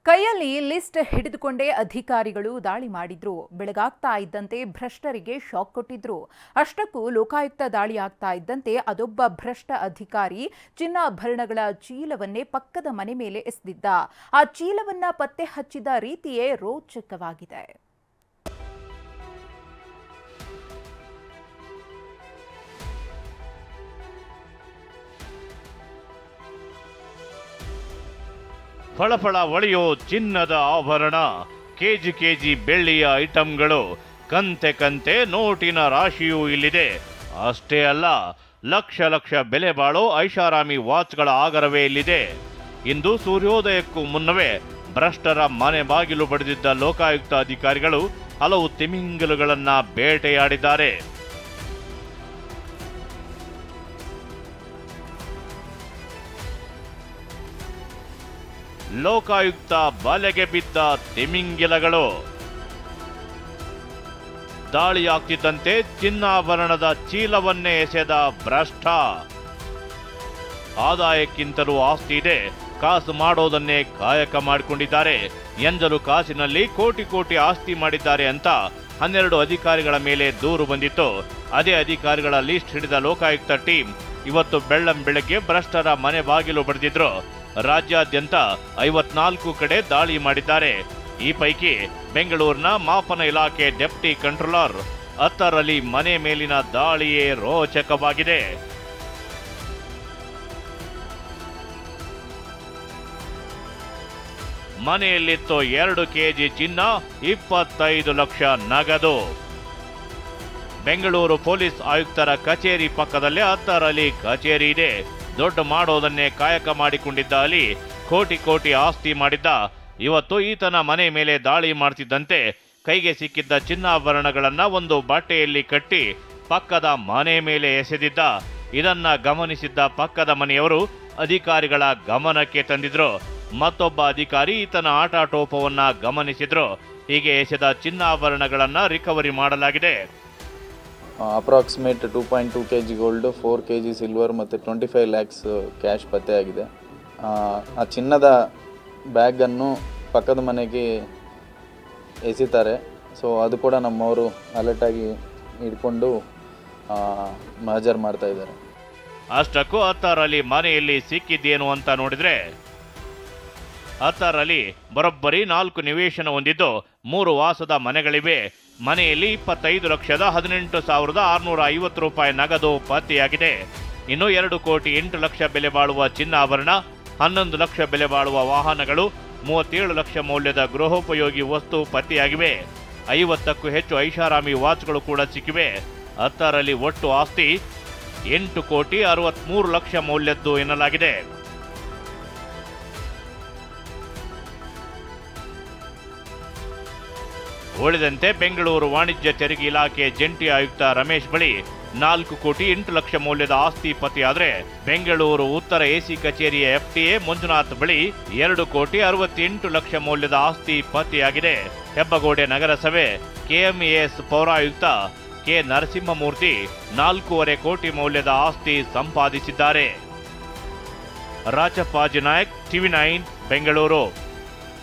ಕೈಯಲ್ಲಿ ಲಿಸ್ಟ್ ಹಿಡಿದುಕೊಂಡೇ ಅಧಿಕಾರಿಗಳು ದಾಳಿ ಮಾಡಿದ್ರು. ಬೆಳಗಾಗ್ತಾ ಇದ್ದಂತೆ ಭ್ರಷ್ಟರಿಗೆ ಶಾಕ್ ಕೊಟ್ಟಿದ್ರು. ಅಷ್ಟಕ್ಕೂ ಲೋಕಾಯುಕ್ತ ದಾಳಿ ಆಗ್ತಾ ಇದ್ದಂತೆ ಅದೊಬ್ಬ ಭ್ರಷ್ಟ ಅಧಿಕಾರಿ ಚಿನ್ನಾಭರಣಗಳ ಚೀಲವನ್ನೇ ಪಕ್ಕದ ಮನೆ ಮೇಲೆ ಎಸೆದಿದ್ದ. ಆ ಚೀಲವನ್ನ ಪತ್ತೆ ಹಚ್ಚಿದ ರೀತಿಯೇ ರೋಚಕವಾಗಿದೆ. ಫಳಫಳ ಹೊಳೆಯೋ ಚಿನ್ನದ ಆಭರಣ, ಕೆಜಿ ಬೆಳ್ಳಿಯ ಐಟಂಗಳು, ಕಂತೆ ಕಂತೆ ನೋಟಿನ ರಾಶಿಯೂ ಇಲ್ಲಿದೆ. ಅಷ್ಟೇ ಅಲ್ಲ, ಲಕ್ಷ ಬೆಲೆ ಬಾಳೋ ಐಷಾರಾಮಿ ವಾಚ್ಗಳ ಆಗರವೇ ಇಲ್ಲಿದೆ. ಇಂದು ಸೂರ್ಯೋದಯಕ್ಕೂ ಮುನ್ನವೇ ಭ್ರಷ್ಟರ ಮನೆ ಬಾಗಿಲು ಬಡಿದಿದ್ದ ಲೋಕಾಯುಕ್ತ ಅಧಿಕಾರಿಗಳು ಹಲವು ತಿಮಿಂಗಲುಗಳನ್ನ ಬೇಟೆಯಾಡಿದ್ದಾರೆ. ಲೋಕಾಯುಕ್ತ ಬಲೆಗೆ ಬಿದ್ದ ತಿಮಿಂಗಿಲಗಳು. ದಾಳಿಯಾಗ್ತಿದ್ದಂತೆ ಚಿನ್ನಾಭರಣದ ಚೀಲವನ್ನೇ ಎಸೆದ ಭ್ರಷ್ಟ. ಆದಾಯಕ್ಕಿಂತಲೂ ಆಸ್ತಿ ಇದೆ, ಕಾಸು ಮಾಡೋದನ್ನೇ ಕಾಯಕ ಮಾಡಿಕೊಂಡಿದ್ದಾರೆ. ಎಂಜಲು ಕಾಸಿನಲ್ಲಿ ಕೋಟಿ ಆಸ್ತಿ ಮಾಡಿದ್ದಾರೆ ಅಂತ 12 ಅಧಿಕಾರಿಗಳ ಮೇಲೆ ದೂರು ಬಂದಿತ್ತು. ಅದೇ ಅಧಿಕಾರಿಗಳ ಲಿಸ್ಟ್ ಹಿಡಿದ ಲೋಕಾಯುಕ್ತ ಟೀಮ್ ಇವತ್ತು ಬೆಳ್ಳಂಬೆಳಗ್ಗೆ ಭ್ರಷ್ಟರ ಮನೆ ಬಾಗಿಲು ಬಡಿದಿದ್ರು. ರಾಜ್ಯಾದ್ಯಂತ 54 ಕಡೆ ದಾಳಿ ಮಾಡಿದ್ದಾರೆ. ಈ ಪೈಕಿ ಬೆಂಗಳೂರಿನ ಮಾಪನ ಇಲಾಖೆ ಡೆಪ್ಟಿ ಕಂಟ್ರೋಲರ್ ಅತ್ತರ್ ಅಲಿ ಮನೆ ಮೇಲಿನ ದಾಳಿಯೇ ರೋಚಕವಾಗಿದೆ. ಮನೆಯಲ್ಲಿತ್ತು 2 ಕೆಜಿ ಚಿನ್ನ, 25 ಲಕ್ಷ ನಗದು. ಬೆಂಗಳೂರು ಪೊಲೀಸ್ ಆಯುಕ್ತರ ಕಚೇರಿ ಪಕ್ಕದಲ್ಲೇ ಅತ್ತರ್ ಅಲಿ ಕಚೇರಿ ಇದೆ. ದೊಡ್ಡ ಮಾಡೋದನ್ನೇ ಕಾಯಕ ಮಾಡಿಕೊಂಡಿದ್ದ ಅಲಿ ಕೋಟಿ ಆಸ್ತಿ ಮಾಡಿದ್ದ. ಇವತ್ತು ಈತನ ಮನೆ ಮೇಲೆ ದಾಳಿ ಮಾಡ್ತಿದ್ದಂತೆ ಕೈಗೆ ಸಿಕ್ಕಿದ್ದ ಚಿನ್ನಾಭರಣಗಳನ್ನ ಒಂದು ಬಟ್ಟೆಯಲ್ಲಿ ಕಟ್ಟಿ ಪಕ್ಕದ ಮನೆ ಮೇಲೆ ಎಸೆದಿದ್ದ. ಇದನ್ನ ಗಮನಿಸಿದ್ದ ಪಕ್ಕದ ಮನೆಯವರು ಅಧಿಕಾರಿಗಳ ಗಮನಕ್ಕೆ ತಂದಿದ್ರು. ಮತ್ತೊಬ್ಬ ಅಧಿಕಾರಿ ಈತನ ಆಟಾಟೋಪವನ್ನ ಗಮನಿಸಿದ್ರು. ಹೀಗೆ ಎಸೆದ ಚಿನ್ನಾಭರಣಗಳನ್ನ ರಿಕವರಿ ಮಾಡಲಾಗಿದೆ. Approximate 2.2 kg gold, 4 kg silver ಮತ್ತು 25 ಲ್ಯಾಕ್ಸ್ ಕ್ಯಾಶ್ ಪತ್ತೆಯಾಗಿದೆ. ಆ ಚಿನ್ನದ ಬ್ಯಾಗನ್ನು ಪಕ್ಕದ ಮನೆಗೆ ಎಸಿತಾರೆ. ಸೊ ಅದು ಕೂಡ ನಮ್ಮವರು ಅಲರ್ಟಾಗಿ ಹಿಡ್ಕೊಂಡು ಮಹಜರ್ ಮಾಡ್ತಾ ಇದ್ದಾರೆ. ಅಷ್ಟಕ್ಕೂ ಅತ್ತರ್ ಅಲಿ ಮನೆಯಲ್ಲಿ ಸಿಕ್ಕಿದ್ದೇನು ಅಂತ ನೋಡಿದ್ರೆ, ಅತ್ತರ್ ಅಲಿ ಬರೋಬ್ಬರಿ 4 ನಿವೇಶನ ಹೊಂದಿದ್ದು 3 ವಾಸದ ಮನೆಗಳಿವೆ. ಮನೆಯಲ್ಲಿ 25,18,650 ರೂಪಾಯಿ ನಗದು ಪತ್ತೆಯಾಗಿದೆ. ಇನ್ನು 2,08 ಲಕ್ಷ ಬೆಲೆ ಬಾಳುವ ಚಿನ್ನಾಭರಣ, 11 ಲಕ್ಷ ಬೆಲೆ ಬಾಳುವ ವಾಹನಗಳು, 37 ಲಕ್ಷ ಮೌಲ್ಯದ ಗೃಹೋಪಯೋಗಿ ವಸ್ತು ಪತ್ತೆಯಾಗಿವೆ. 50ಕ್ಕೂ ಹೆಚ್ಚು ಐಷಾರಾಮಿ ವಾಚ್ಗಳು ಕೂಡ ಸಿಕ್ಕಿವೆ. ಅತ್ತರ್ ಅಲಿ ಒಟ್ಟು ಆಸ್ತಿ 8,63 ಲಕ್ಷ ಮೌಲ್ಯದ್ದು ಎನ್ನಲಾಗಿದೆ. ಉಳಿದಂತೆ ಬೆಂಗಳೂರು ವಾಣಿಜ್ಯ ತೆರಿಗೆ ಇಲಾಖೆ ಜಂಟಿ ಆಯುಕ್ತ ರಮೇಶ್ ಬಳಿ 4,08 ಲಕ್ಷ ಮೌಲ್ಯದ ಆಸ್ತಿ ಪತ್ತೆಯಾದರೆ, ಬೆಂಗಳೂರು ಉತ್ತರ ಎಸಿ ಕಚೇರಿಯ FTA ಮಂಜುನಾಥ್ ಬಳಿ 2,68 ಲಕ್ಷ ಮೌಲ್ಯದ ಆಸ್ತಿ ಪತ್ತೆಯಾಗಿದೆ. ಹೆಬ್ಬಗೋಡೆ ನಗರಸಭೆ KMAS ಪೌರಾಯುಕ್ತ ಕೆ ನರಸಿಂಹಮೂರ್ತಿ 4.5 ಕೋಟಿ ಮೌಲ್ಯದ ಆಸ್ತಿ ಸಂಪಾದಿಸಿದ್ದಾರೆ. ರಾಚಪ್ಪಾಜಿ ನಾಯಕ್, TV9 ಬೆಂಗಳೂರು.